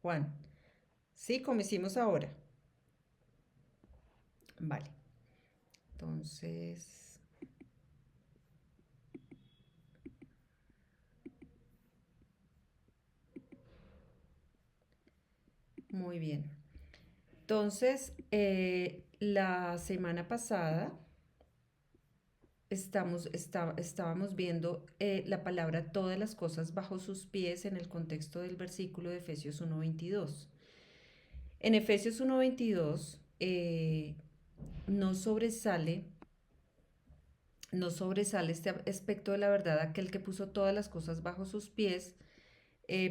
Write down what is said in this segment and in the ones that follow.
Juan. Sí, como hicimos ahora. Vale. Entonces, muy bien. Entonces, la semana pasada estábamos viendo la palabra todas las cosas bajo sus pies en el contexto del versículo de Efesios 1:22. En Efesios 1:22 no sobresale, no sobresale este aspecto de la verdad, aquel que puso todas las cosas bajo sus pies,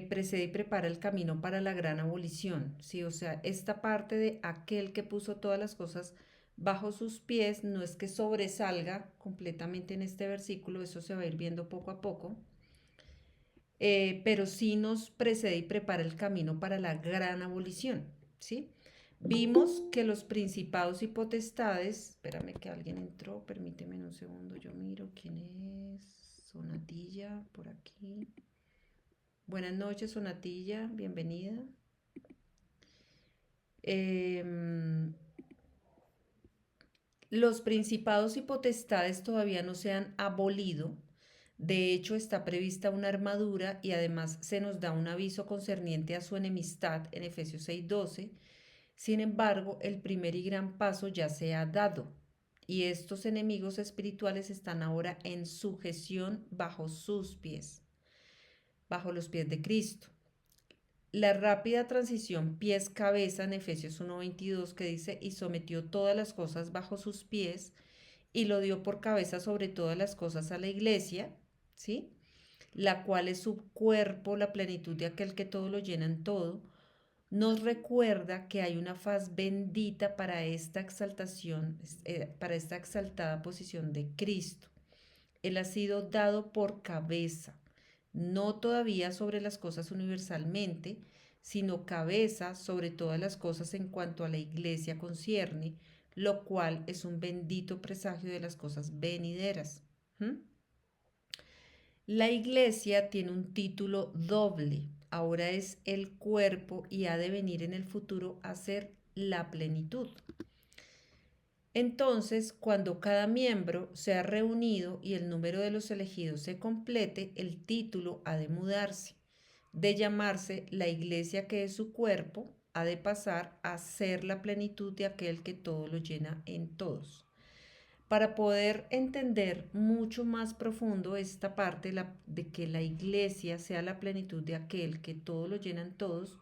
precede y prepara el camino para la gran abolición, ¿sí? O sea, esta parte de aquel que puso todas las cosas bajo sus pies no es que sobresalga completamente en este versículo, eso se va a ir viendo poco a poco, pero sí nos precede y prepara el camino para la gran abolición, ¿sí? Vimos que los principados y potestades, espérame que alguien entró, permíteme un segundo, yo miro quién es, Sonatilla, por aquí. Buenas noches, Sonatilla, bienvenida. Em, los principados y potestades todavía no se han abolido. De hecho, está prevista una armadura y además se nos da un aviso concerniente a su enemistad en Efesios 6:12. Sin embargo, el primer y gran paso ya se ha dado y estos enemigos espirituales están ahora en sujeción bajo sus pies, bajo los pies de Cristo. La rápida transición pies-cabeza en Efesios 1:22 que dice, y sometió todas las cosas bajo sus pies y lo dio por cabeza sobre todas las cosas a la iglesia, ¿sí? La cual es su cuerpo, la plenitud de aquel que todo lo llena en todo, nos recuerda que hay una faz bendita para esta exaltación, para esta exaltada posición de Cristo. Él ha sido dado por cabeza, no todavía sobre las cosas universalmente, sino cabeza sobre todas las cosas en cuanto a la iglesia concierne, lo cual es un bendito presagio de las cosas venideras. ¿Mm? La iglesia tiene un título doble. Ahora es el cuerpo y ha de venir en el futuro a ser la plenitud. Entonces, cuando cada miembro se ha reunido y el número de los elegidos se complete, el título ha de mudarse. De llamarse la iglesia que es su cuerpo, ha de pasar a ser la plenitud de aquel que todo lo llena en todos. Para poder entender mucho más profundo esta parte de que la iglesia sea la plenitud de aquel que todo lo llena en todos,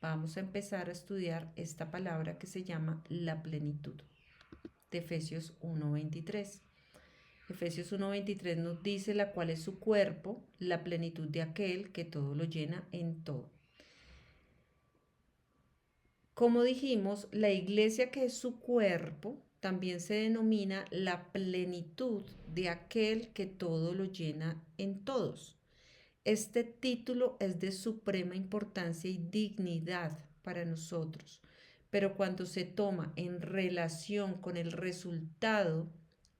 vamos a empezar a estudiar esta palabra que se llama la plenitud de Efesios 1:23. Efesios 1:23 nos dice la cual es su cuerpo, la plenitud de aquel que todo lo llena en todo. Como dijimos, la iglesia que es su cuerpo también se denomina la plenitud de aquel que todo lo llena en todos. Este título es de suprema importancia y dignidad para nosotros, pero cuando se toma en relación con el resultado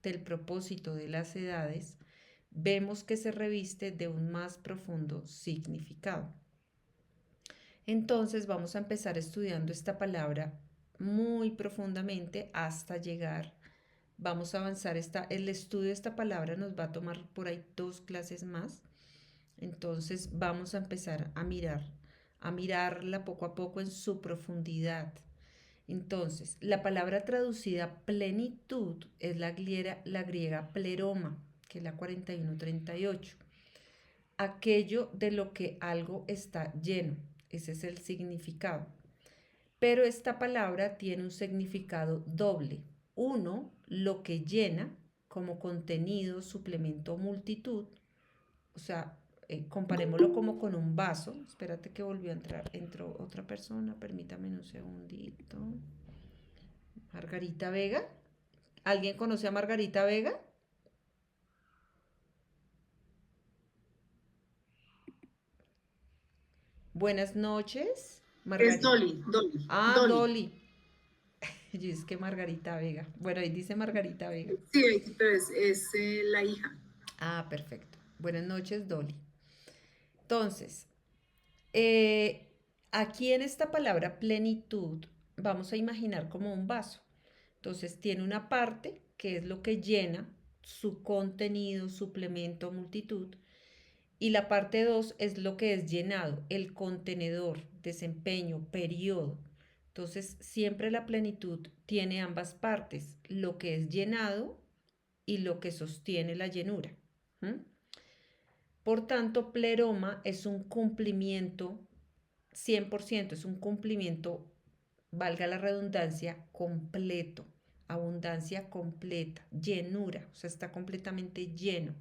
del propósito de las edades, vemos que se reviste de un más profundo significado. Entonces vamos a empezar estudiando esta palabra muy profundamente hasta llegar. Vamos a avanzar. El estudio de esta palabra nos va a tomar por ahí 2 clases más. Entonces vamos a empezar a mirarla poco a poco en su profundidad. Entonces, la palabra traducida plenitud es la griega pleroma, que es la 4138. Aquello de lo que algo está lleno, ese es el significado. Pero esta palabra tiene un significado doble. Uno, lo que llena como contenido, suplemento o multitud. O sea, comparémoslo como con un vaso. Espérate que volvió a entrar. Entró otra persona. Permítame un segundito. Margarita Vega. ¿Alguien conoce a Margarita Vega? Buenas noches, Es Margarita. Dolly, Dolly, Ah, Dolly. Dolly. Y es que Margarita Vega. Bueno, ahí dice Margarita Vega. Sí, pero es la hija. Ah, perfecto. Buenas noches, Dolly. Entonces, eh, Aquí en esta palabra plenitud vamos a imaginar como un vaso. Entonces tiene una parte que es lo que llena su contenido, suplemento, multitud, y la parte 2 es lo que es llenado, el contenedor, desempeño, periodo. Entonces siempre la plenitud tiene ambas partes, lo que es llenado y lo que sostiene la llenura. ¿Mm? Por tanto, pleroma es un cumplimiento 100%, es un cumplimiento, valga la redundancia, completo, abundancia completa, llenura, o sea, está completamente lleno,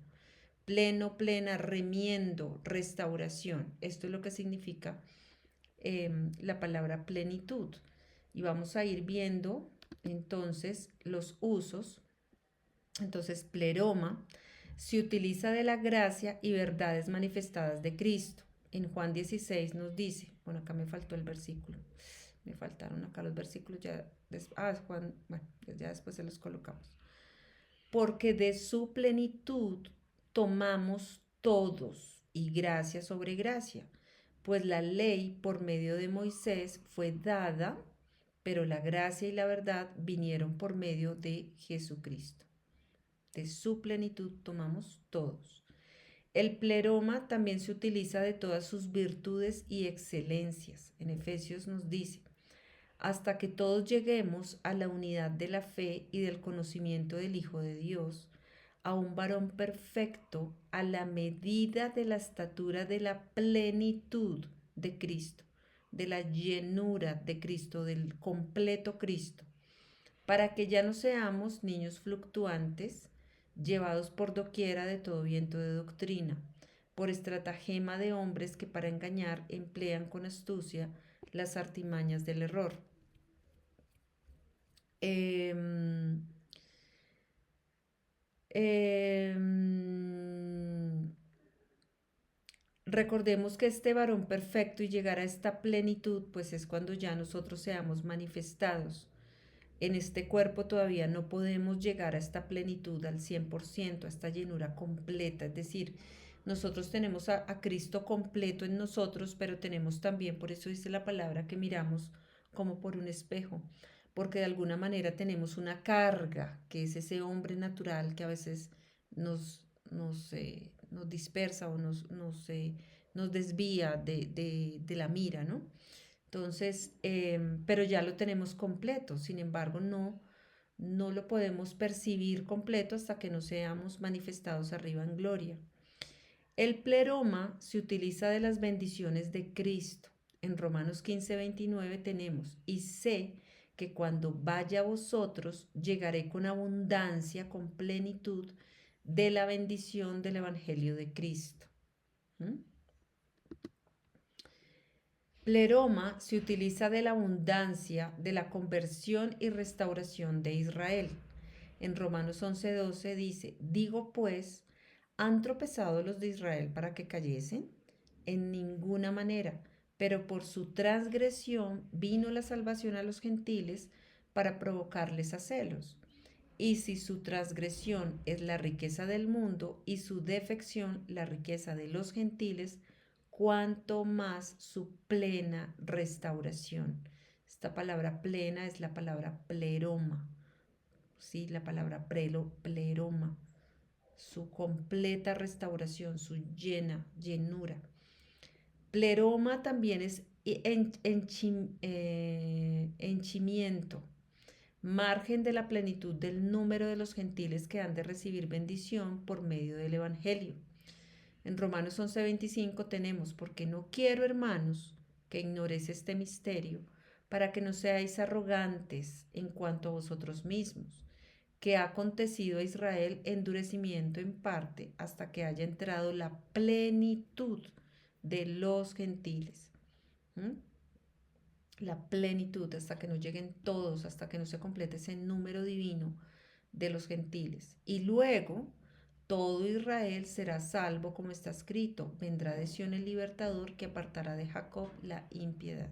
pleno, plena, remiendo, restauración. Esto es lo que significa la palabra plenitud. Y vamos a ir viendo entonces los usos. Entonces, pleroma se utiliza de la gracia y verdades manifestadas de Cristo. En Juan 16 nos dice, bueno, acá me faltó el versículo, me faltaron acá los versículos, ya, Juan, bueno, ya después se los colocamos. Porque de su plenitud tomamos todos y gracia sobre gracia, pues la ley por medio de Moisés fue dada, pero la gracia y la verdad vinieron por medio de Jesucristo. De su plenitud tomamos todos. El pleroma también se utiliza de todas sus virtudes y excelencias. En Efesios nos dice, hasta que todos lleguemos a la unidad de la fe y del conocimiento del Hijo de Dios, a un varón perfecto a la medida de la estatura de la plenitud de Cristo, de la llenura de Cristo, del completo Cristo, para que ya no seamos niños fluctuantes, llevados por doquiera de todo viento de doctrina, por estratagema de hombres que para engañar emplean con astucia las artimañas del error. Eh, eh, Recordemos que este varón perfecto y llegar a esta plenitud, pues es cuando ya nosotros seamos manifestados. En este cuerpo todavía no podemos llegar a esta plenitud al 100%, a esta llenura completa. Es decir, nosotros tenemos a Cristo completo en nosotros, pero tenemos también, por eso dice la palabra, que miramos como por un espejo, porque de alguna manera tenemos una carga, que es ese hombre natural que a veces nos dispersa o nos desvía de la mira, ¿no? Entonces, pero ya lo tenemos completo, sin embargo, no lo podemos percibir completo hasta que no seamos manifestados arriba en gloria. El pleroma se utiliza de las bendiciones de Cristo. En Romanos 15:29 tenemos, y sé que cuando vaya a vosotros llegaré con abundancia, con plenitud de la bendición del Evangelio de Cristo. ¿Mm? Pleroma se utiliza de la abundancia, de la conversión y restauración de Israel. En Romanos 11:12 dice, digo pues, ¿han tropezado los de Israel para que cayesen? En ninguna manera, pero por su transgresión vino la salvación a los gentiles para provocarles a celos. Y si su transgresión es la riqueza del mundo y su defección la riqueza de los gentiles, cuanto más su plena restauración. Esta palabra plena es la palabra pleroma, ¿sí? La palabra pleroma, su completa restauración, su llenura. Pleroma también es henchimiento, margen de la plenitud del número de los gentiles que han de recibir bendición por medio del Evangelio. En Romanos 11:25 tenemos, porque no quiero, hermanos, que ignoréis este misterio, para que no seáis arrogantes en cuanto a vosotros mismos, que ha acontecido a Israel endurecimiento en parte hasta que haya entrado la plenitud de los gentiles. ¿Mm? La plenitud, hasta que no lleguen todos, hasta que no se complete ese número divino de los gentiles. Y luego todo Israel será salvo, como está escrito, vendrá de Sión el libertador que apartará de Jacob la impiedad.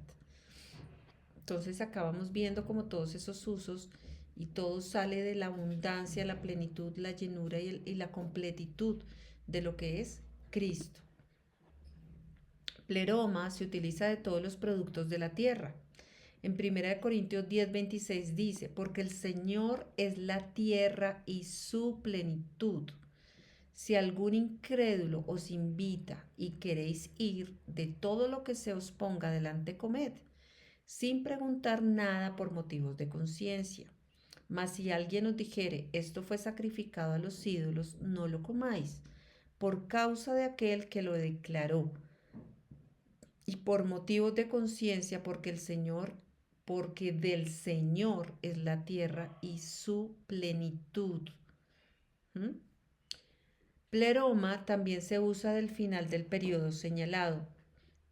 Entonces acá vamos viendo como todos esos usos y todo sale de la abundancia, la plenitud, la llenura y la completitud de lo que es Cristo. Pleroma se utiliza de todos los productos de la tierra. En 1 Corintios 10:26 dice, porque el Señor es la tierra y su plenitud. Si algún incrédulo os invita y queréis ir, de todo lo que se os ponga delante comed, sin preguntar nada por motivos de conciencia. Mas si alguien os dijere, esto fue sacrificado a los ídolos, no lo comáis, por causa de aquel que lo declaró, y por motivos de conciencia, porque del Señor es la tierra y su plenitud. ¿Mm? Pleroma también se usa del final del periodo señalado.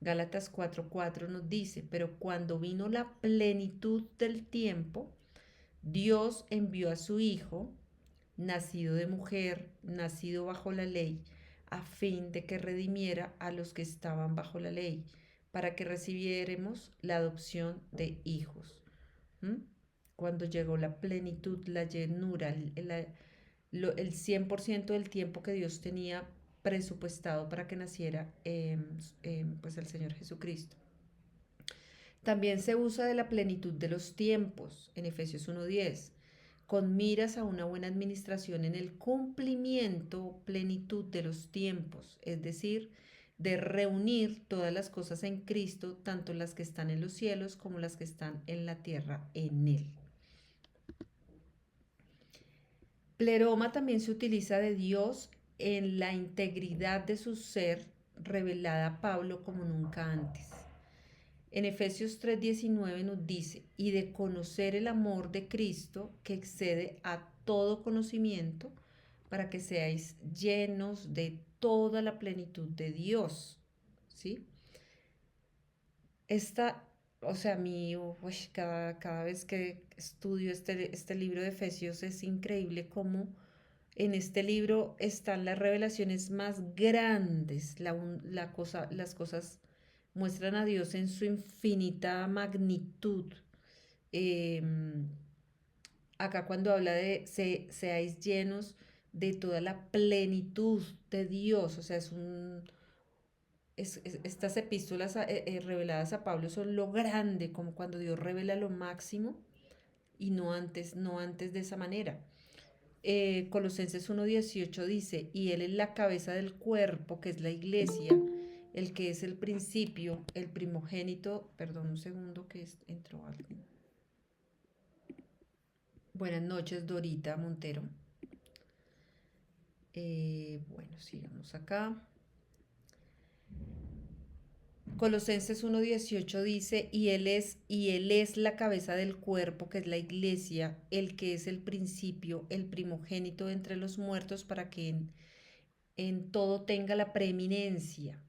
Gálatas 4:4 nos dice, pero cuando vino la plenitud del tiempo, Dios envió a su Hijo, nacido de mujer, nacido bajo la ley, a fin de que redimiera a los que estaban bajo la ley, para que recibiéramos la adopción de hijos. ¿Mm? Cuando llegó la plenitud, la llenura, el 100% del tiempo que Dios tenía presupuestado para que naciera pues el Señor Jesucristo. También se usa de la plenitud de los tiempos en Efesios 1:10, con miras a una buena administración en el cumplimiento, plenitud de los tiempos, es decir, de reunir todas las cosas en Cristo, tanto las que están en los cielos como las que están en la tierra en Él. Pleroma también se utiliza de Dios en la integridad de su ser revelada a Pablo como nunca antes. En Efesios 3:19 nos dice, y de conocer el amor de Cristo que excede a todo conocimiento, para que seáis llenos de toda la plenitud de Dios. ¿Sí? Esta, o sea, a mí, cada vez que estudio este libro de Efesios es increíble cómo en este libro están las revelaciones más grandes, las cosas muestran a Dios en su infinita magnitud. Eh, Acá cuando habla de seáis llenos de toda la plenitud de Dios, o sea, estas epístolas reveladas a Pablo son lo grande, como cuando Dios revela lo máximo y no antes de esa manera. Colosenses 1:18 dice, y Él es la cabeza del cuerpo, que es la iglesia, el que es el principio, el primogénito, perdón un segundo que entró alguien. Buenas noches, Dorita Montero. Bueno, sigamos acá. Colosenses 1:18 dice, y él es la cabeza del cuerpo, que es la iglesia, el que es el principio, el primogénito entre los muertos, para que en todo tenga la preeminencia,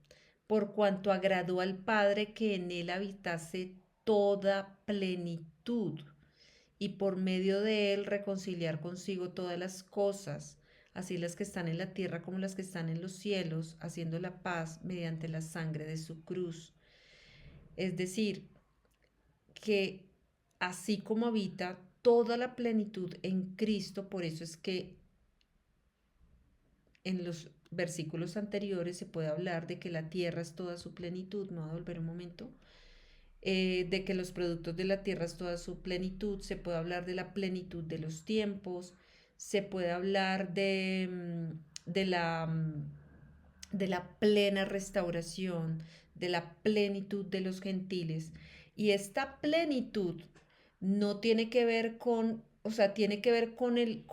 por cuanto agradó al Padre que en él habitase toda plenitud, y por medio de él reconciliar consigo todas las cosas, así las que están en la tierra como las que están en los cielos, haciendo la paz mediante la sangre de su cruz. Es decir, que así como habita toda la plenitud en Cristo, por eso es que en los versículos anteriores se puede hablar de que la tierra es toda su plenitud, no a volver un momento, de que los productos de la tierra es toda su plenitud, se puede hablar de la plenitud de los tiempos, se puede hablar de la plena restauración, de la plenitud de los gentiles. Y esta plenitud no tiene que ver con, o sea, tiene que ver con el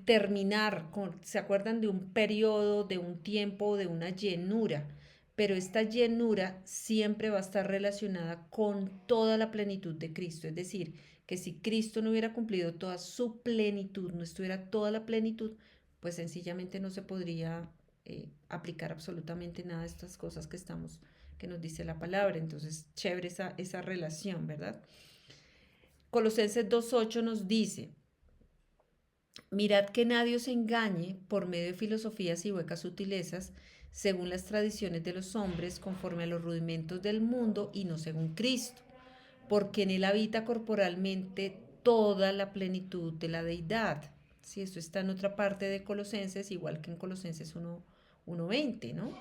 terminar, ¿se acuerdan de un periodo, de un tiempo, de una llenura? Pero esta llenura siempre va a estar relacionada con toda la plenitud de Cristo. Es decir, que si Cristo no hubiera cumplido toda su plenitud, no estuviera toda la plenitud, pues sencillamente no se podría aplicar absolutamente nada de estas cosas que nos dice la palabra. Entonces, chévere esa relación, ¿verdad? Colosenses 2:8 nos dice, mirad que nadie os engañe por medio de filosofías y huecas sutilezas, según las tradiciones de los hombres, conforme a los rudimentos del mundo y no según Cristo, porque en él habita corporalmente toda la plenitud de la deidad. Sí, esto está en otra parte de Colosenses, igual que en Colosenses 1:20, ¿no?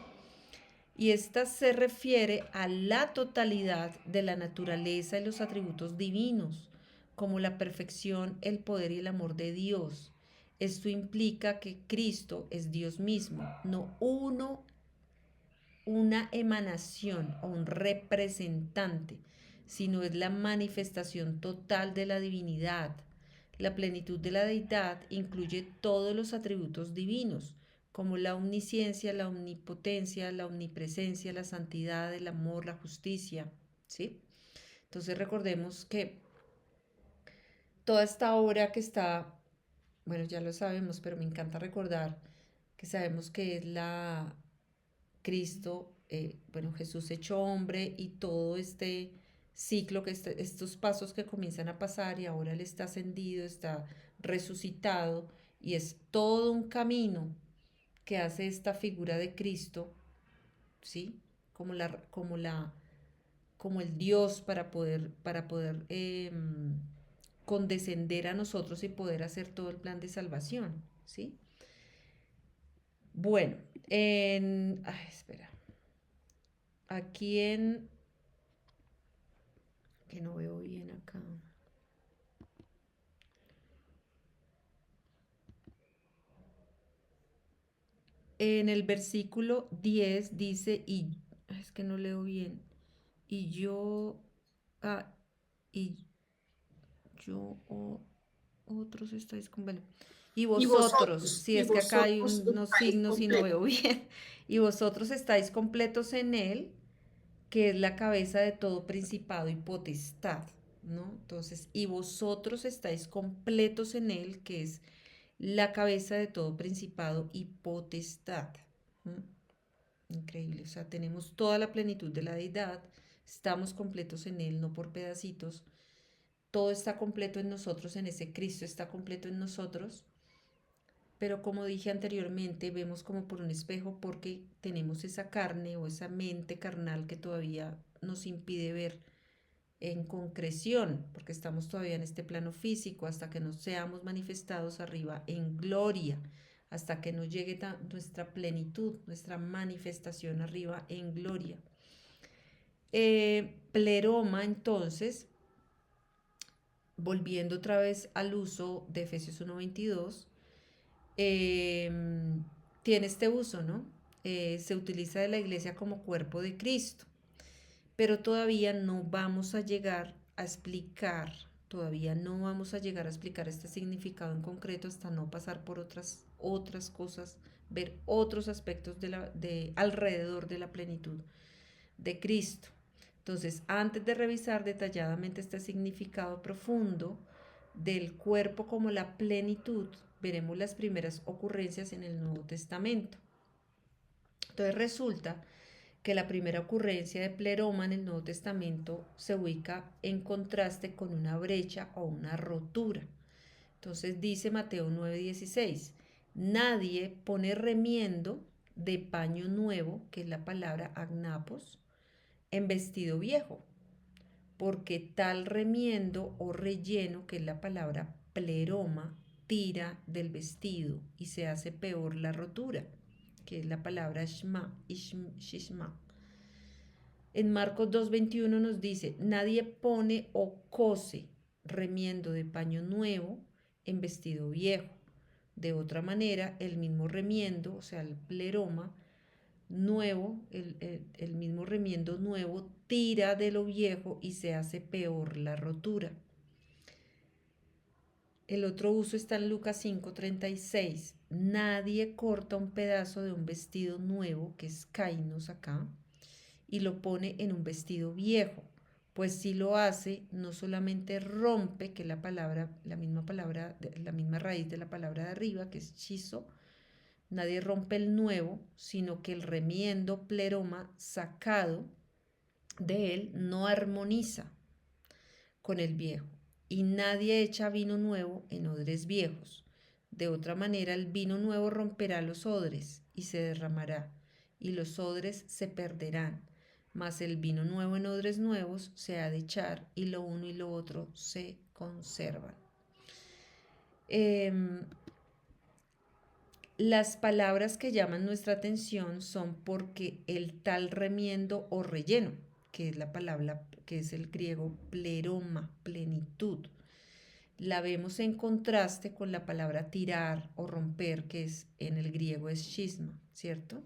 y esta se refiere a la totalidad de la naturaleza y los atributos divinos, como la perfección, el poder y el amor de Dios. Esto implica que Cristo es Dios mismo, no una emanación o un representante, sino es la manifestación total de la divinidad. La plenitud de la deidad incluye todos los atributos divinos, como la omnisciencia, la omnipotencia, la omnipresencia, la santidad, el amor, la justicia, ¿sí? Entonces recordemos que toda esta obra que está, bueno, ya lo sabemos, pero me encanta recordar que sabemos que es la Cristo, bueno, Jesús hecho hombre y todo este ciclo, estos pasos que comienzan a pasar y ahora Él está ascendido, está resucitado y es todo un camino que hace esta figura de Cristo, ¿sí? Como el Dios para poder condescender a nosotros y poder hacer todo el plan de salvación, ¿sí? Bueno, espera, aquí que no veo bien acá. En el versículo 10 dice, es que no leo bien, y yo, ah, y yo, otros estáis con, bueno, si y es que acá hay vosotros unos estáis signos y no completos. veo bien, y vosotros estáis completos en él, que es la cabeza de todo principado y potestad, ¿no? Entonces, y vosotros estáis completos en él, que es la cabeza de todo principado y potestad. ¿Mm? Increíble, o sea, tenemos toda la plenitud de la deidad, estamos completos en él, no por pedacitos, todo está completo en nosotros, en ese Cristo está completo en nosotros, pero como dije anteriormente, vemos como por un espejo porque tenemos esa carne o esa mente carnal que todavía nos impide ver en concreción, porque estamos todavía en este plano físico, hasta que nos seamos manifestados arriba en gloria, hasta que nos llegue nuestra plenitud, nuestra manifestación arriba en gloria. Pleroma, entonces, volviendo otra vez al uso de Efesios 1:22, eh, tiene este uso, ¿no? Se utiliza de la iglesia como cuerpo de Cristo, pero todavía no vamos a llegar a explicar, todavía no vamos a llegar a explicar este significado en concreto hasta no pasar por otras cosas, ver otros aspectos de alrededor de la plenitud de Cristo. Entonces, antes de revisar detalladamente este significado profundo del cuerpo como la plenitud, veremos las primeras ocurrencias en el Nuevo Testamento. Entonces resulta que la primera ocurrencia de pleroma en el Nuevo Testamento se ubica en contraste con una brecha o una rotura. Entonces dice Mateo 9:16, nadie pone remiendo de paño nuevo, que es la palabra agnapos, en vestido viejo, porque tal remiendo o relleno, que es la palabra pleroma, tira del vestido y se hace peor la rotura, que es la palabra shishma. En Marcos 2:21 nos dice, nadie pone o cose remiendo de paño nuevo en vestido viejo. De otra manera, el mismo remiendo, o sea, el pleroma nuevo, el mismo remiendo nuevo, tira de lo viejo y se hace peor la rotura. El otro uso está en Lucas 5:36. Nadie corta un pedazo de un vestido nuevo, que es kainos acá, y lo pone en un vestido viejo, pues si lo hace, no solamente rompe, que la misma palabra, la misma raíz de la palabra de arriba, que es chizo, nadie rompe el nuevo, sino que el remiendo pleroma sacado de él no armoniza con el viejo, y nadie echa vino nuevo en odres viejos. De otra manera, el vino nuevo romperá los odres y se derramará, y los odres se perderán. Mas el vino nuevo en odres nuevos se ha de echar, y lo uno y lo otro se conservan. Las palabras que llaman nuestra atención son porque el tal remiendo o relleno, que es la palabra, que es el griego pleroma, plenitud, la vemos en contraste con la palabra tirar o romper, que es en el griego es schisma, ¿cierto?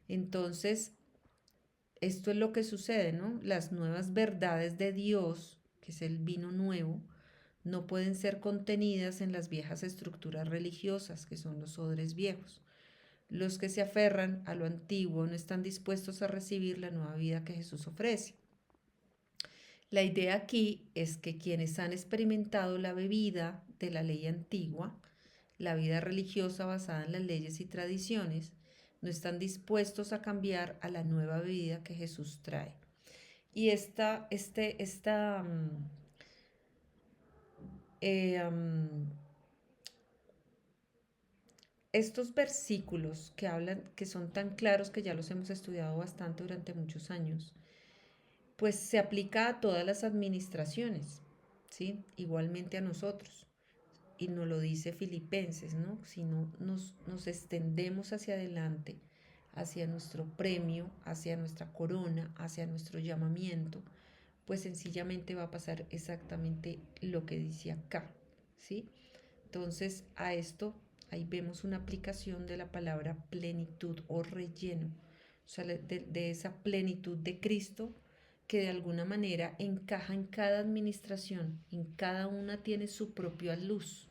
Entonces, esto es lo que sucede, ¿no? Las nuevas verdades de Dios, que es el vino nuevo, no pueden ser contenidas en las viejas estructuras religiosas, que son los odres viejos. Los que se aferran a lo antiguo no están dispuestos a recibir la nueva vida que Jesús ofrece. La idea aquí es que quienes han experimentado la bebida de la ley antigua, la vida religiosa basada en las leyes y tradiciones, no están dispuestos a cambiar a la nueva vida que Jesús trae. Y eh, um, estos versículos que hablan, que son tan claros que ya los hemos estudiado bastante durante muchos años, pues se aplica a todas las administraciones, ¿sí? Igualmente a nosotros. Y nos lo dice Filipenses, ¿no? Si no nos extendemos hacia adelante, hacia nuestro premio, hacia nuestra corona, hacia nuestro llamamiento, pues sencillamente va a pasar exactamente lo que dice acá, ¿sí? Entonces, a esto ahí vemos una aplicación de la palabra plenitud o relleno, o sea, de esa plenitud de Cristo que de alguna manera encaja en cada administración, en cada una tiene su propia luz.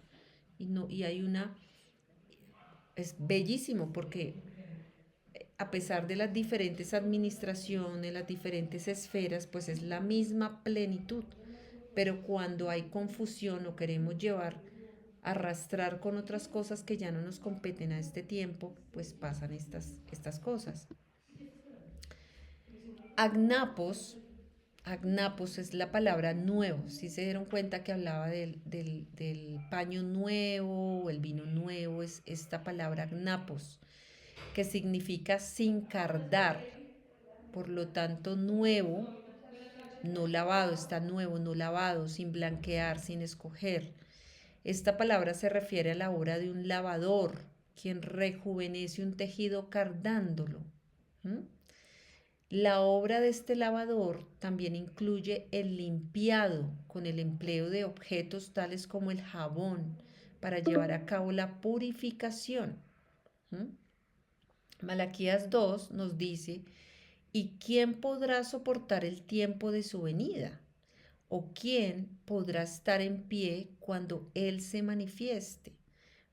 Y hay una, es bellísimo porque a pesar de las diferentes administraciones, las diferentes esferas, pues es la misma plenitud. Pero cuando hay confusión o queremos llevar, arrastrar con otras cosas que ya no nos competen a este tiempo, pues pasan estas cosas. Agnapos, agnapos es la palabra nuevo. Si se dieron cuenta que hablaba del paño nuevo o el vino nuevo, es esta palabra agnapos, que significa sin cardar. Por lo tanto, nuevo, no lavado, está nuevo, no lavado, sin blanquear, sin escoger. Esta palabra se refiere a la obra de un lavador, quien rejuvenece un tejido cardándolo. ¿Mm? La obra de este lavador también incluye el limpiado con el empleo de objetos tales como el jabón para llevar a cabo la purificación. ¿Mm? Malaquías 2 nos dice, ¿y quién podrá soportar el tiempo de su venida? ¿O quién podrá estar en pie cuando Él se manifieste?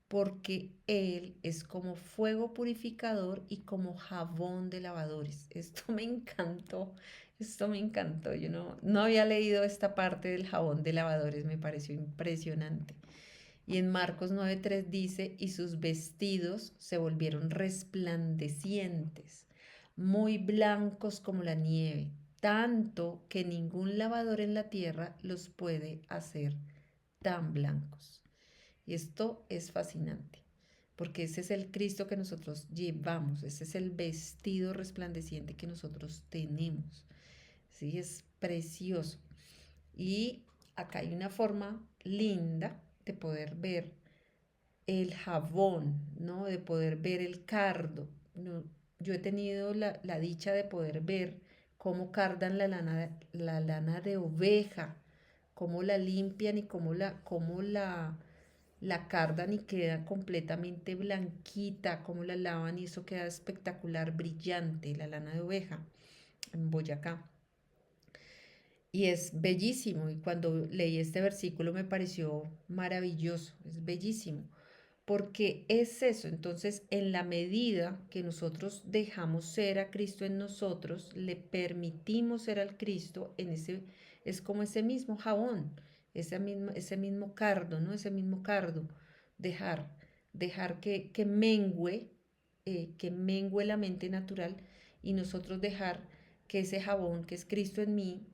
Porque Él es como fuego purificador y como jabón de lavadores. Esto me encantó. Yo no había leído esta parte del jabón de lavadores, me pareció impresionante. Y en Marcos 9:3 dice, y sus vestidos se volvieron resplandecientes, muy blancos como la nieve, tanto que ningún lavador en la tierra los puede hacer tan blancos. Y esto es fascinante, porque ese es el Cristo que nosotros llevamos, ese es el vestido resplandeciente que nosotros tenemos. Sí, es precioso. Y acá hay una forma linda de poder ver el jabón, ¿no? De poder ver el cardo. ¿No? Yo he tenido la dicha de poder ver cómo cardan la lana de oveja, cómo la limpian y la cardan y queda completamente blanquita, cómo la lavan y eso queda espectacular, brillante, la lana de oveja en Boyacá. Y es bellísimo. Y cuando leí este versículo me pareció maravilloso, es bellísimo. Porque es eso, entonces en la medida que nosotros dejamos ser a Cristo en nosotros, le permitimos ser al Cristo, es como ese mismo jabón, ese mismo cardo, ¿no? Ese mismo cardo, dejar, dejar que mengue la mente natural y nosotros dejar que ese jabón que es Cristo en mí,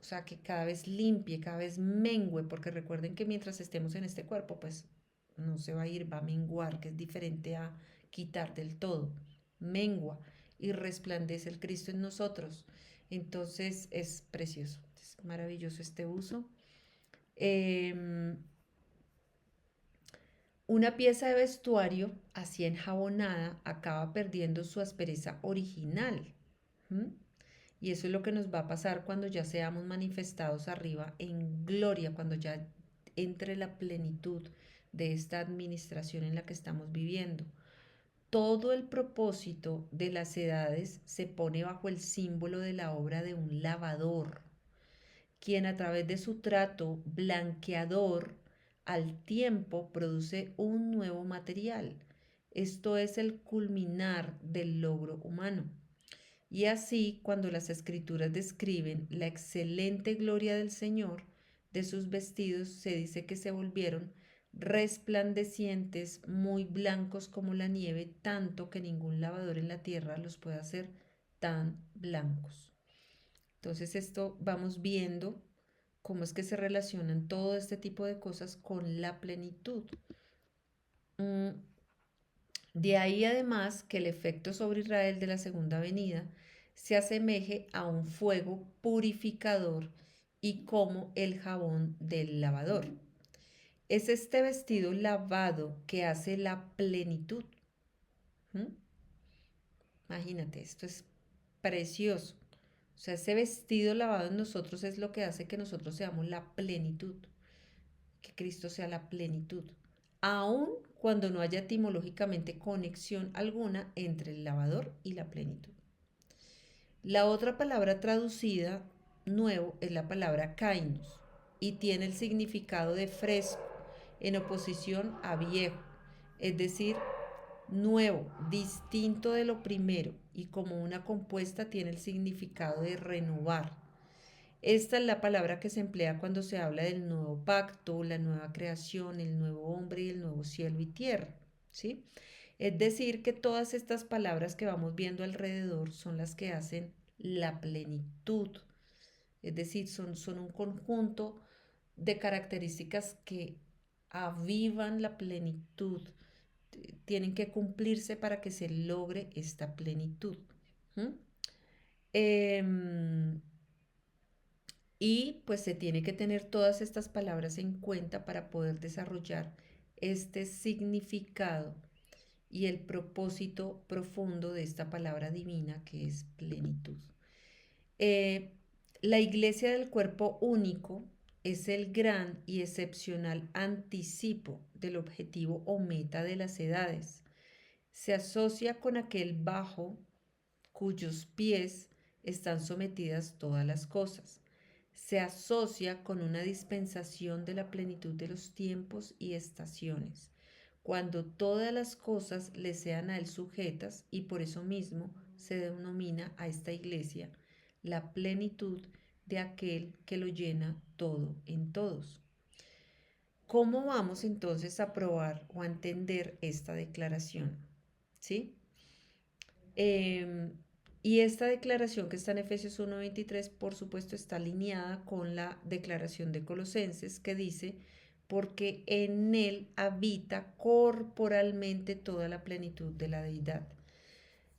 o sea, que cada vez limpie, cada vez mengue, porque recuerden que mientras estemos en este cuerpo, pues no se va a ir, va a menguar, que es diferente a quitar del todo. Mengua y resplandece el Cristo en nosotros. Entonces es precioso, es maravilloso este uso. Eh, Una pieza de vestuario así enjabonada acaba perdiendo su aspereza original. ¿M? Y eso es lo que nos va a pasar cuando ya seamos manifestados arriba en gloria, cuando ya entre la plenitud de esta administración en la que estamos viviendo. Todo el propósito de las edades se pone bajo el símbolo de la obra de un lavador, quien a través de su trato blanqueador al tiempo produce un nuevo material. Esto es el culminar del logro humano. Y así, cuando las escrituras describen la excelente gloria del Señor, de sus vestidos se dice que se volvieron resplandecientes, muy blancos como la nieve, tanto que ningún lavador en la tierra los puede hacer tan blancos. Entonces esto vamos viendo cómo es que se relacionan todo este tipo de cosas con la plenitud. De ahí además que el efecto sobre Israel de la segunda venida se asemeje a un fuego purificador y como el jabón del lavador. Es este vestido lavado que hace la plenitud. ¿Mm? Imagínate, esto es precioso. O sea, ese vestido lavado en nosotros es lo que hace que nosotros seamos la plenitud, que Cristo sea la plenitud, aun cuando no haya etimológicamente conexión alguna entre el lavador y la plenitud. La otra palabra traducida nuevo es la palabra kainos y tiene el significado de fresco en oposición a viejo, es decir, nuevo, distinto de lo primero y como una compuesta tiene el significado de renovar. Esta es la palabra que se emplea cuando se habla del nuevo pacto, la nueva creación, el nuevo hombre y el nuevo cielo y tierra, ¿sí? Es decir, que todas estas palabras que vamos viendo alrededor son las que hacen la plenitud. Es decir, son un conjunto de características que avivan la plenitud, tienen que cumplirse para que se logre esta plenitud. ¿Mm? Eh, y pues se tiene que tener todas estas palabras en cuenta para poder desarrollar este significado y el propósito profundo de esta palabra divina que es plenitud. Eh, la iglesia del cuerpo único es el gran y excepcional anticipo del objetivo o meta de las edades. Se asocia con aquel bajo cuyos pies están sometidas todas las cosas. Se asocia con una dispensación de la plenitud de los tiempos y estaciones, cuando todas las cosas le sean a él sujetas, y por eso mismo se denomina a esta iglesia la plenitud de aquel que lo llena todo en todos. ¿Cómo vamos entonces a probar o a entender esta declaración? ¿Sí? Eh, y esta declaración que está en Efesios 1:23, por supuesto, está alineada con la declaración de Colosenses que dice, porque en él habita corporalmente toda la plenitud de la deidad,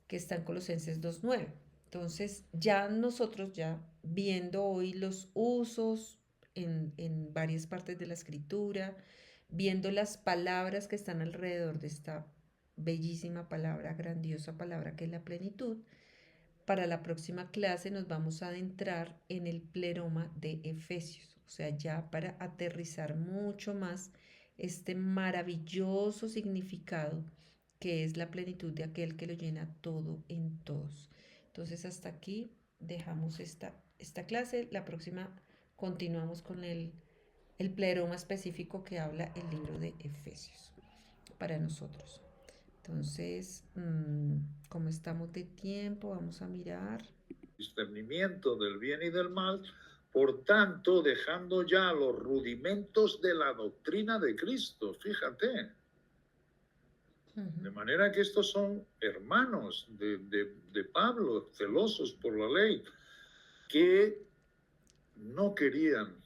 que está en Colosenses 2:9. Entonces, ya nosotros, ya viendo hoy los usos en varias partes de la escritura, viendo las palabras que están alrededor de esta bellísima palabra, grandiosa palabra que es la plenitud, para la próxima clase nos vamos a adentrar en el pleroma de Efesios, o sea, ya para aterrizar mucho más este maravilloso significado que es la plenitud de aquel que lo llena todo en todos. Entonces hasta aquí dejamos esta clase, la próxima continuamos con el pleroma específico que habla el libro de Efesios para nosotros. Entonces, como estamos de tiempo, vamos a mirar. Discernimiento del bien y del mal, por tanto, dejando ya los rudimentos de la doctrina de Cristo, fíjate. De manera que estos son hermanos de Pablo, celosos por la ley, que no querían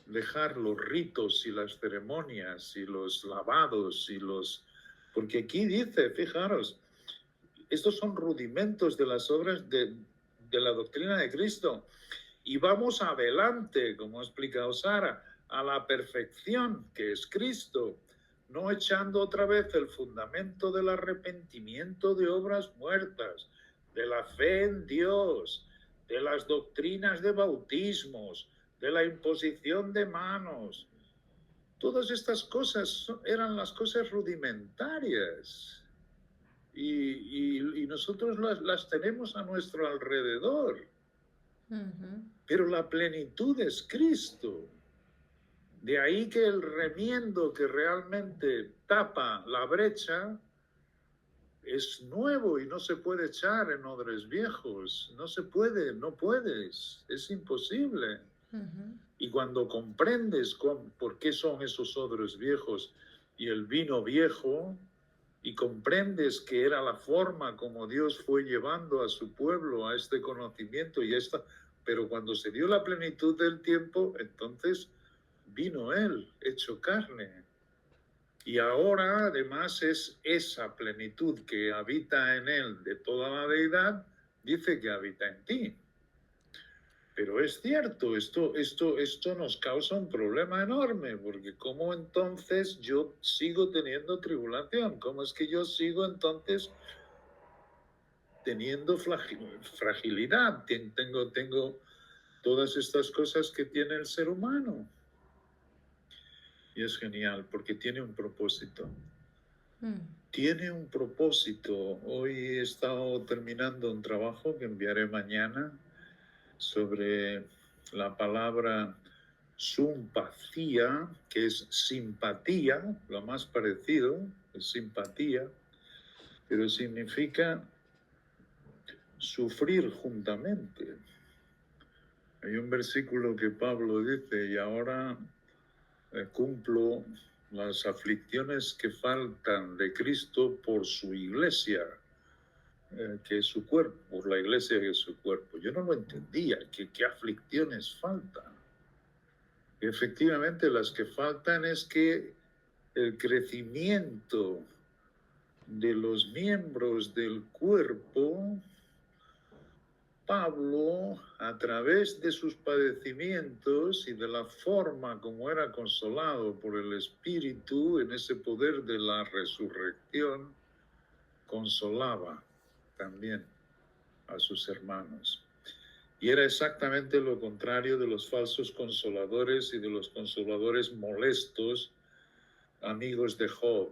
dejar los ritos y las ceremonias y los lavados y los... Porque aquí dice, fijaros, estos son rudimentos de las obras de la doctrina de Cristo. Y vamos adelante, como ha explicado Sara, a la perfección que es Cristo, no echando otra vez el fundamento del arrepentimiento de obras muertas, de la fe en Dios, de las doctrinas de bautismos, de la imposición de manos. Todas estas cosas eran las cosas rudimentarias y nosotros las tenemos a nuestro alrededor. Pero la plenitud es Cristo. De ahí que el remiendo que realmente tapa la brecha es nuevo y no se puede echar en odres viejos. No se puede, no puedes, es imposible. Y cuando comprendes por qué son esos odres viejos y el vino viejo, y comprendes que era la forma como Dios fue llevando a su pueblo a este conocimiento y pero cuando se dio la plenitud del tiempo, entonces vino Él, hecho carne. Y ahora además es esa plenitud que habita en Él de toda la deidad, dice que habita en ti. Pero es cierto, esto nos causa un problema enorme, porque ¿cómo entonces yo sigo teniendo tribulación? ¿Cómo es que yo sigo entonces teniendo fragilidad? Tengo todas estas cosas que tiene el ser humano. Y es genial, porque tiene un propósito. Tiene un propósito. Hoy he estado terminando un trabajo que enviaré mañana sobre la palabra sumpatía, que es simpatía, lo más parecido, es simpatía, pero significa sufrir juntamente. Hay un versículo que Pablo dice, y ahora cumplo las aflicciones que faltan de Cristo por su iglesia, que es su cuerpo, por la iglesia que es su cuerpo. Yo no lo entendía, qué aflicciones faltan. Y efectivamente las que faltan es que el crecimiento de los miembros del cuerpo, Pablo, a través de sus padecimientos y de la forma como era consolado por el Espíritu en ese poder de la resurrección, consolaba también a sus hermanos. Y era exactamente lo contrario de los falsos consoladores y de los consoladores molestos, amigos de Job,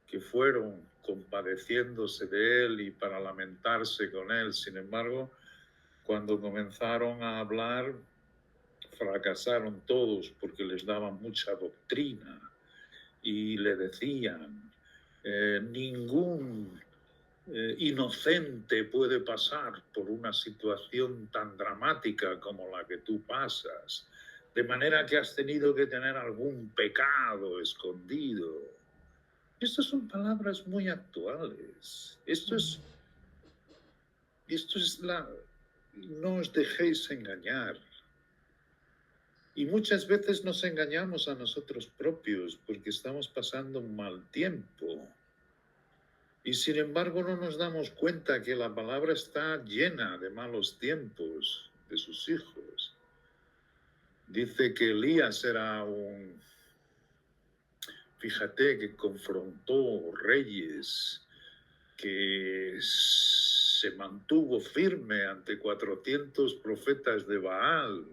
que fueron compadeciéndose de él y para lamentarse con él. Sin embargo, cuando comenzaron a hablar, fracasaron todos porque les daban mucha doctrina y le decían, ningún inocente puede pasar por una situación tan dramática como la que tú pasas, de manera que has tenido que tener algún pecado escondido. Estas son palabras muy actuales. No os dejéis engañar. Y muchas veces nos engañamos a nosotros propios porque estamos pasando un mal tiempo. Y sin embargo no nos damos cuenta que la palabra está llena de malos tiempos de sus hijos. Dice que Elías era fíjate, que confrontó reyes, que se mantuvo firme ante 400 profetas de Baal.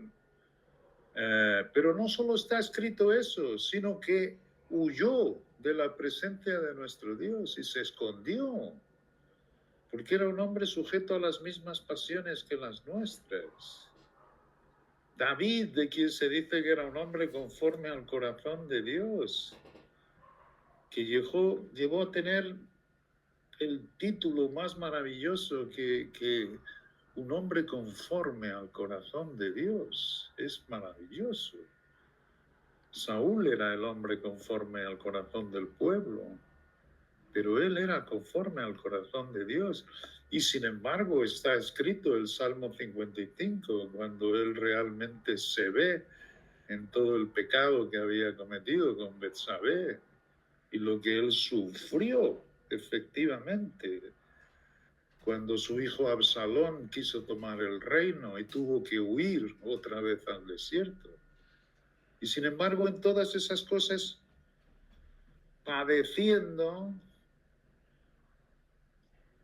Pero no solo está escrito eso, sino que huyó de la presencia de nuestro Dios y se escondió, porque era un hombre sujeto a las mismas pasiones que las nuestras. David, de quien se dice que era un hombre conforme al corazón de Dios, que llegó a tener el título más maravilloso que un hombre conforme al corazón de Dios. Es maravilloso. Saúl era el hombre conforme al corazón del pueblo, pero él era conforme al corazón de Dios. Y sin embargo está escrito el Salmo 55, cuando él realmente se ve en todo el pecado que había cometido con Betsabé y lo que él sufrió efectivamente cuando su hijo Absalón quiso tomar el reino y tuvo que huir otra vez al desierto. Y sin embargo, en todas esas cosas, padeciendo,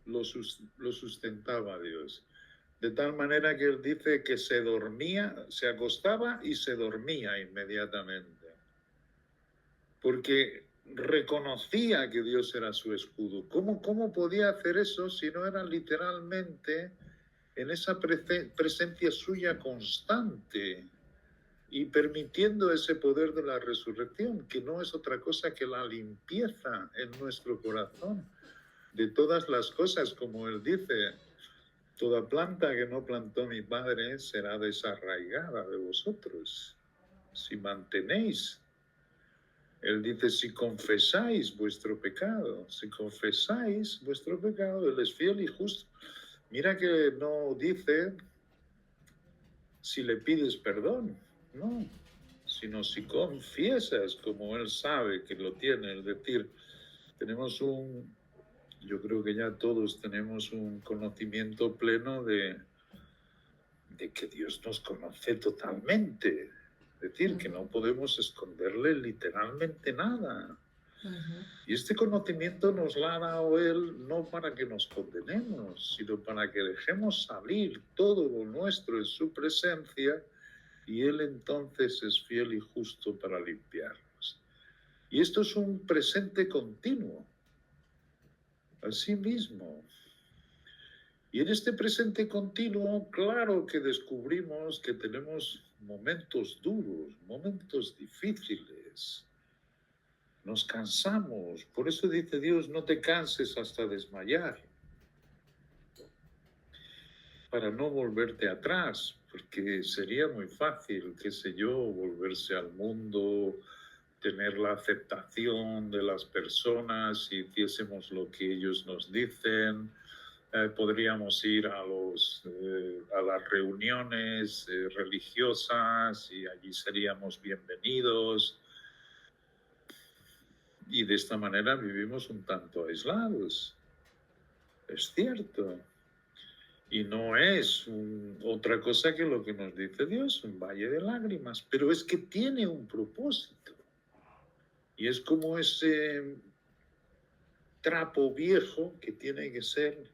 lo sustentaba Dios. De tal manera que él dice que se dormía, se acostaba y se dormía inmediatamente. Porque reconocía que Dios era su escudo. ¿Cómo podía hacer eso si no era literalmente en esa presencia suya constante y permitiendo ese poder de la resurrección, que no es otra cosa que la limpieza en nuestro corazón de todas las cosas, como él dice? Toda planta que no plantó mi Padre será desarraigada de vosotros, si mantenéis. Él dice, si confesáis vuestro pecado, Él es fiel y justo. Mira que no dice si le pides perdón, no, sino si confiesas como Él sabe que lo tiene. Es decir, yo creo que ya todos tenemos un conocimiento pleno de que Dios nos conoce totalmente. Es decir, que no podemos esconderle literalmente nada. Y este conocimiento nos lo ha dado Él no para que nos condenemos, sino para que dejemos salir todo lo nuestro en su presencia, y Él entonces es fiel y justo para limpiarnos. Y esto es un presente continuo, así mismo. Y en este presente continuo, claro que descubrimos que tenemos momentos duros, momentos difíciles. Nos cansamos. Por eso dice Dios, no te canses hasta desmayar. Para no volverte atrás, porque sería muy fácil, qué sé yo, volverse al mundo, tener la aceptación de las personas si hiciésemos lo que ellos nos dicen. Podríamos ir a las reuniones religiosas y allí seríamos bienvenidos. Y de esta manera vivimos un tanto aislados. Es cierto. Y no es otra cosa que lo que nos dice Dios, un valle de lágrimas. Pero es que tiene un propósito. Y es como ese trapo viejo que tiene que ser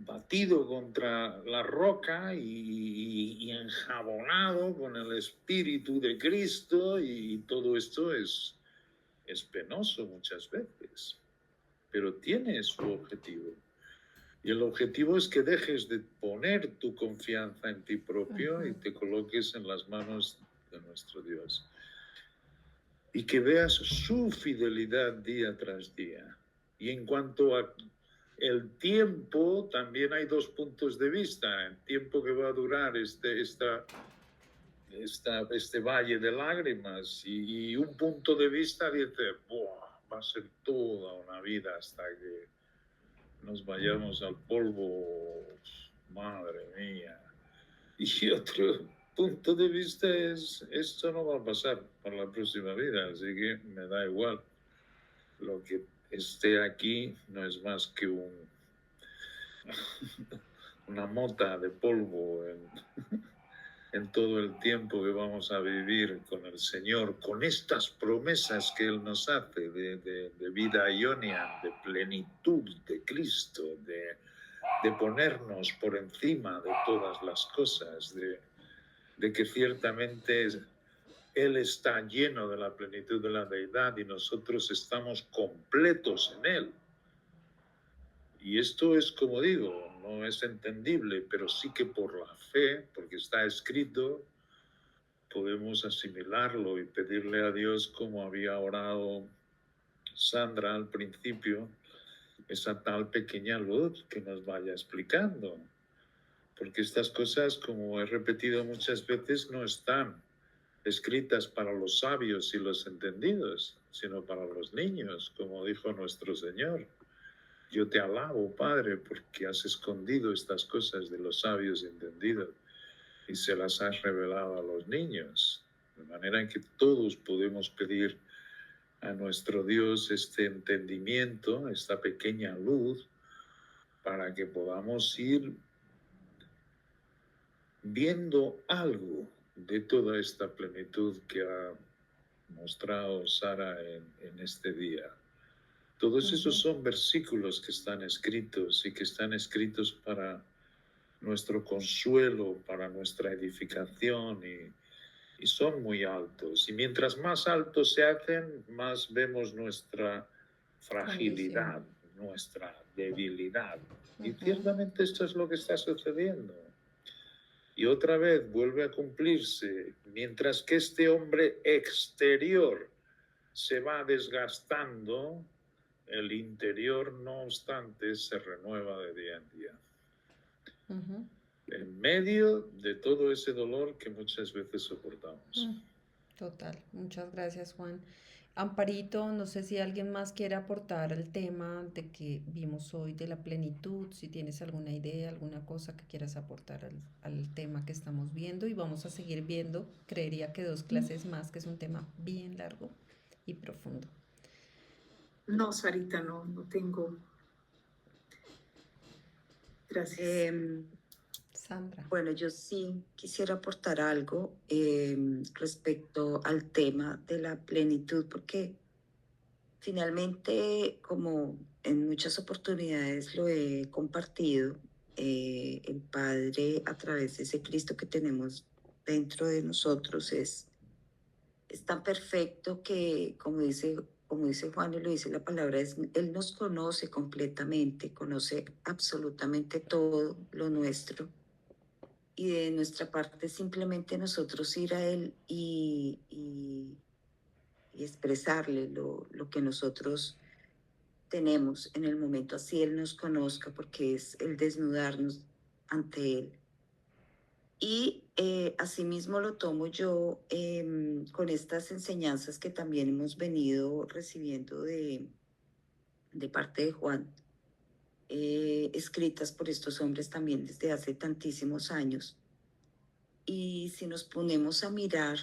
batido contra la roca y enjabonado con el Espíritu de Cristo, y todo esto es penoso muchas veces, pero tiene su objetivo. Y el objetivo es que dejes de poner tu confianza en ti propio y te coloques en las manos de nuestro Dios. Y que veas su fidelidad día tras día. Y en cuanto a el tiempo, también hay dos puntos de vista. El tiempo que va a durar este valle de lágrimas. Y un punto de vista dice, va a ser toda una vida hasta que nos vayamos al polvo. Madre mía. Y otro punto de vista es, esto no va a pasar para la próxima vida, así que me da igual. Lo que esté aquí no es más que una mota de polvo en todo el tiempo que vamos a vivir con el Señor, con estas promesas que Él nos hace de vida ionia, de plenitud de Cristo, de ponernos por encima de todas las cosas, de que ciertamente Él está lleno de la plenitud de la deidad y nosotros estamos completos en Él. Y esto es, como digo, no es entendible, pero sí que por la fe, porque está escrito, podemos asimilarlo y pedirle a Dios, como había orado Sandra al principio, esa tal pequeña luz que nos vaya explicando. Porque estas cosas, como he repetido muchas veces, no están escritas para los sabios y los entendidos, sino para los niños, como dijo nuestro Señor. Yo te alabo, Padre, porque has escondido estas cosas de los sabios y entendidos y se las has revelado a los niños. De manera que todos podemos pedir a nuestro Dios este entendimiento, esta pequeña luz, para que podamos ir viendo algo de toda esta plenitud que ha mostrado Sara en este día. Todos esos son versículos que están escritos y que están escritos para nuestro consuelo, para nuestra edificación y son muy altos. Y mientras más altos se hacen, más vemos nuestra fragilidad, nuestra debilidad. Y ciertamente esto es lo que está sucediendo. Y otra vez vuelve a cumplirse, mientras que este hombre exterior se va desgastando, el interior, no obstante, se renueva de día en día. En medio de todo ese dolor que muchas veces soportamos. Total, muchas gracias, Juan. Amparito, no sé si alguien más quiere aportar al tema de que vimos hoy de la plenitud, si tienes alguna idea, alguna cosa que quieras aportar al tema que estamos viendo, y vamos a seguir viendo, creería que 2 clases más, que es un tema bien largo y profundo. No, Sarita, no tengo. Gracias. Sandra. Bueno, yo sí quisiera aportar algo respecto al tema de la plenitud, porque finalmente, como en muchas oportunidades lo he compartido, el Padre, a través de ese Cristo que tenemos dentro de nosotros, es tan perfecto que, como dice Juan y lo dice la palabra, Él nos conoce completamente, conoce absolutamente todo lo nuestro. Y de nuestra parte simplemente nosotros ir a Él y expresarle lo que nosotros tenemos en el momento, así Él nos conozca, porque es el desnudarnos ante Él. Y asimismo lo tomo yo con estas enseñanzas que también hemos venido recibiendo de parte de Juan, escritas por estos hombres también desde hace tantísimos años. Y si nos ponemos a mirar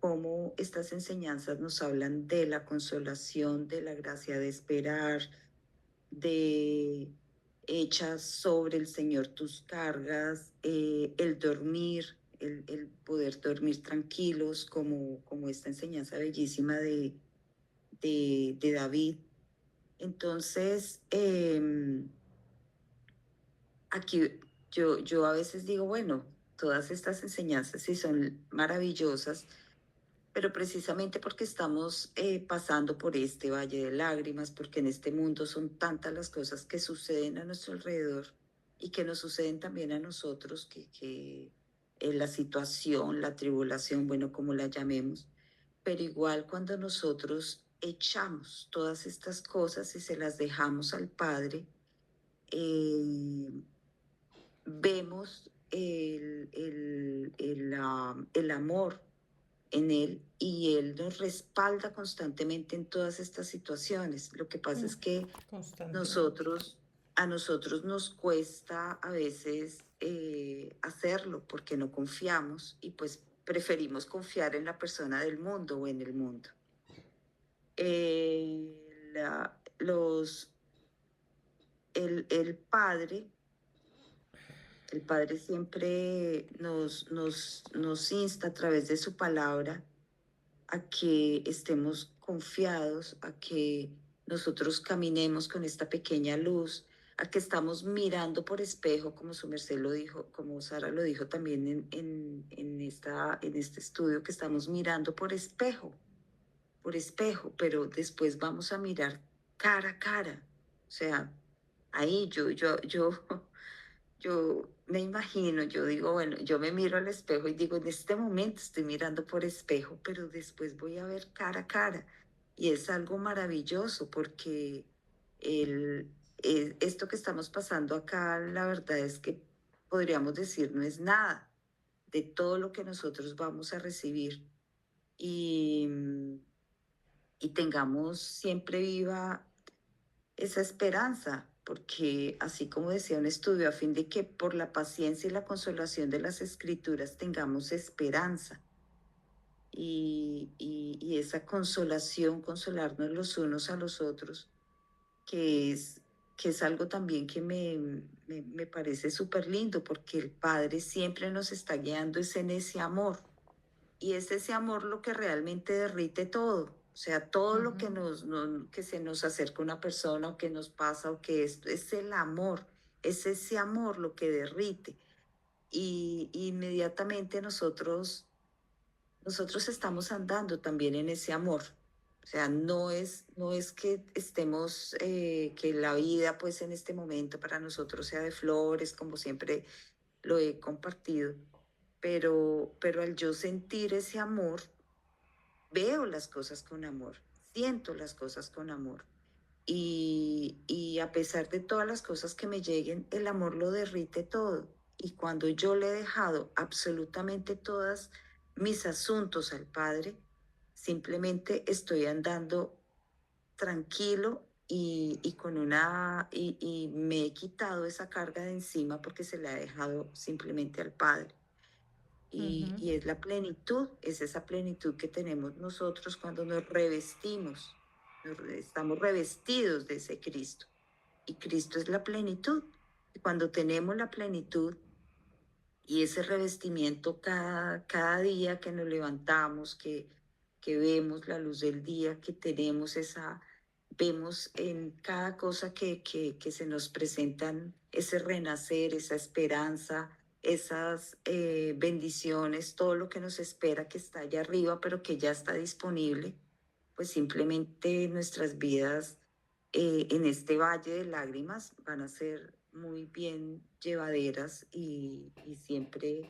cómo estas enseñanzas nos hablan de la consolación, de la gracia de esperar, de echas sobre el Señor tus cargas, el dormir, el poder dormir tranquilos, como esta enseñanza bellísima de David. Entonces, aquí yo a veces digo, bueno, todas estas enseñanzas sí son maravillosas, pero precisamente porque estamos pasando por este valle de lágrimas, porque en este mundo son tantas las cosas que suceden a nuestro alrededor y que nos suceden también a nosotros, que la situación, la tribulación, bueno, como la llamemos, pero igual cuando nosotros echamos todas estas cosas y se las dejamos al Padre, vemos el amor en Él y Él nos respalda constantemente en todas estas situaciones. Lo que pasa es que a nosotros nos cuesta a veces hacerlo porque no confiamos y pues preferimos confiar en la persona del mundo o en el mundo. El Padre siempre nos insta a través de su palabra a que estemos confiados, a que nosotros caminemos con esta pequeña luz, a que estamos mirando por espejo, como su merced lo dijo, como Sara lo dijo también en este estudio, que estamos mirando por espejo, pero después vamos a mirar cara a cara. O sea, ahí yo me imagino, yo digo, bueno, yo me miro al espejo y digo, en este momento estoy mirando por espejo, pero después voy a ver cara a cara. Y es algo maravilloso porque esto que estamos pasando acá, la verdad es que podríamos decir no es nada de todo lo que nosotros vamos a recibir. Y tengamos siempre viva esa esperanza, porque así como decía un estudio, a fin de que por la paciencia y la consolación de las escrituras tengamos esperanza. Y esa consolación, consolarnos los unos a los otros, que es algo también que me parece súper lindo, porque el Padre siempre nos está guiando es en ese amor. es ese amor lo que realmente derrite todo. O sea, todo lo que Ujú. que se nos acerca una persona o que nos pasa o que esto es el amor, es ese amor lo que derrite. Y inmediatamente nosotros estamos andando también en ese amor. O sea, no es que estemos, que la vida pues en este momento para nosotros sea de flores, como siempre lo he compartido, pero al yo sentir ese amor, veo las cosas con amor, siento las cosas con amor. Y a pesar de todas las cosas que me lleguen, el amor lo derrite todo. Y cuando yo le he dejado absolutamente todas mis asuntos al Padre, simplemente estoy andando tranquilo y me he quitado esa carga de encima porque se la he dejado simplemente al Padre. Ujú. Y es la plenitud, es esa plenitud que tenemos nosotros cuando nos revestimos, estamos revestidos de ese Cristo. Y Cristo es la plenitud. Y cuando tenemos la plenitud y ese revestimiento cada día que nos levantamos, que vemos la luz del día, que tenemos vemos en cada cosa que se nos presentan ese renacer, esa esperanza, esas bendiciones, todo lo que nos espera que está allá arriba, pero que ya está disponible, pues simplemente nuestras vidas en este valle de lágrimas van a ser muy bien llevaderas y siempre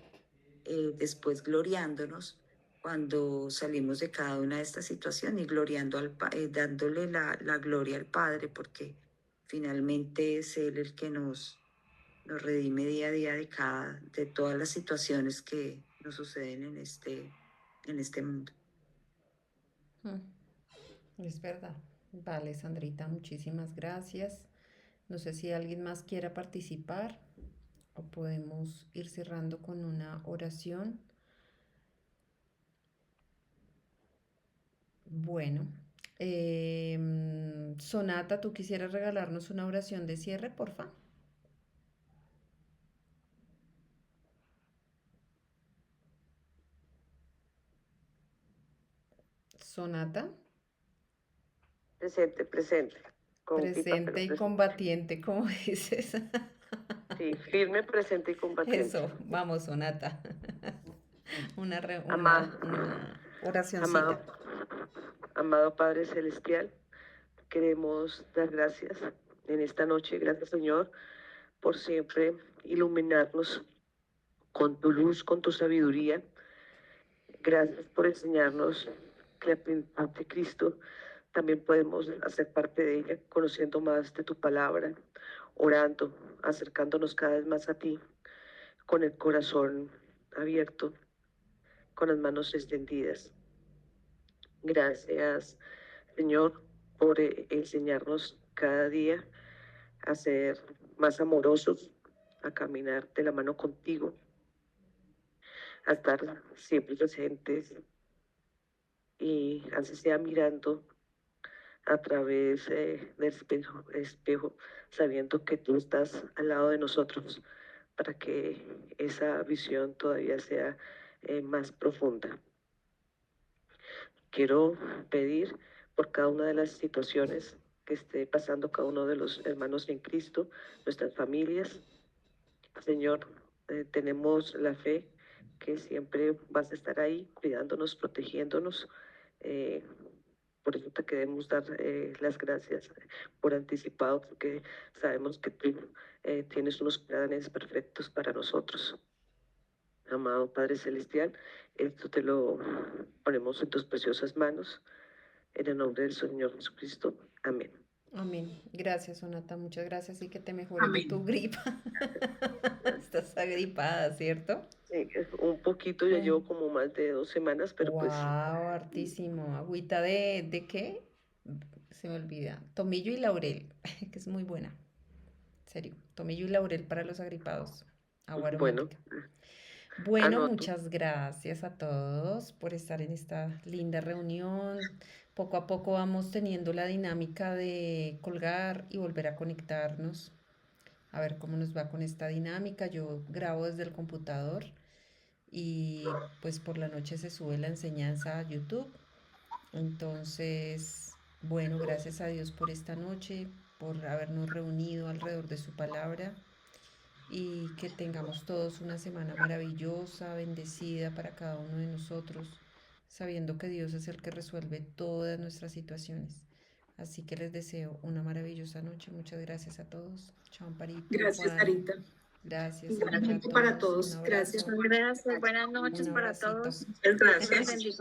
después gloriándonos cuando salimos de cada una de estas situaciones y gloriando dándole la gloria al Padre, porque finalmente es Él el que nos redime día a día de todas las situaciones que nos suceden en este mundo. Mm. Es verdad. Vale, Sandrita, muchísimas gracias. No sé si alguien más quiera participar o podemos ir cerrando con una oración. Bueno, Sonata, ¿tú quisieras regalarnos una oración de cierre, porfa? Sonata, Presente, presente. Con gripa, pero presente y presente. combatiente, ¿cómo dices? Sí, firme, presente y combatiente. Eso, vamos, Sonata. Amado, Una amado, oracioncita. amado Padre Celestial, queremos dar gracias en esta noche. Gracias, Señor, por siempre iluminarnos con tu luz, con tu sabiduría. Gracias por enseñarnos que la plenitud de Cristo también podemos hacer parte de ella, conociendo más de tu palabra, orando, acercándonos cada vez más a ti, con el corazón abierto, con las manos extendidas. Gracias, Señor, por enseñarnos cada día a ser más amorosos, a caminar de la mano contigo, a estar siempre presentes y así sea mirando a través del espejo, sabiendo que tú estás al lado de nosotros para que esa visión todavía sea más profunda. Quiero pedir por cada una de las situaciones que esté pasando cada uno de los hermanos en Cristo, nuestras familias. Señor, tenemos la fe que siempre vas a estar ahí cuidándonos, protegiéndonos. Eh, por eso te queremos dar las gracias por anticipado, porque sabemos que tú tienes unos planes perfectos para nosotros. Amado Padre Celestial, esto te lo ponemos en tus preciosas manos, en el nombre del Señor Jesucristo. Amén. Amén. Gracias, Sonata. Muchas gracias y que te mejores de tu Amén. gripa. Estás agripada, ¿cierto? Sí, un poquito, ya llevo como más de 2 semanas, pero pues Wow, hartísimo. Agüita de qué? Se me olvida. Tomillo y laurel, que es muy buena. En serio. Tomillo y laurel para los agripados. Agua bueno, aromática. Bueno, anoto. muchas gracias a todos por estar en esta linda reunión. Poco a poco vamos teniendo la dinámica de colgar y volver a conectarnos. A ver cómo nos va con esta dinámica. Yo grabo desde el computador y pues por la noche se sube la enseñanza a YouTube. Entonces, bueno, gracias a Dios por esta noche, por habernos reunido alrededor de su palabra y que tengamos todos una semana maravillosa, bendecida para cada uno de nosotros, sabiendo que Dios es el que resuelve todas nuestras situaciones. Así que les deseo una maravillosa noche. Muchas gracias a todos. Chao, Amparito, Gracias, Juan. Sarita. Gracias, Igualmente Sandra, a para todos. todos. Un Gracias. abrazo. Gracias, buenas Un noches para abracito. todos. Gracias. Bendiciones.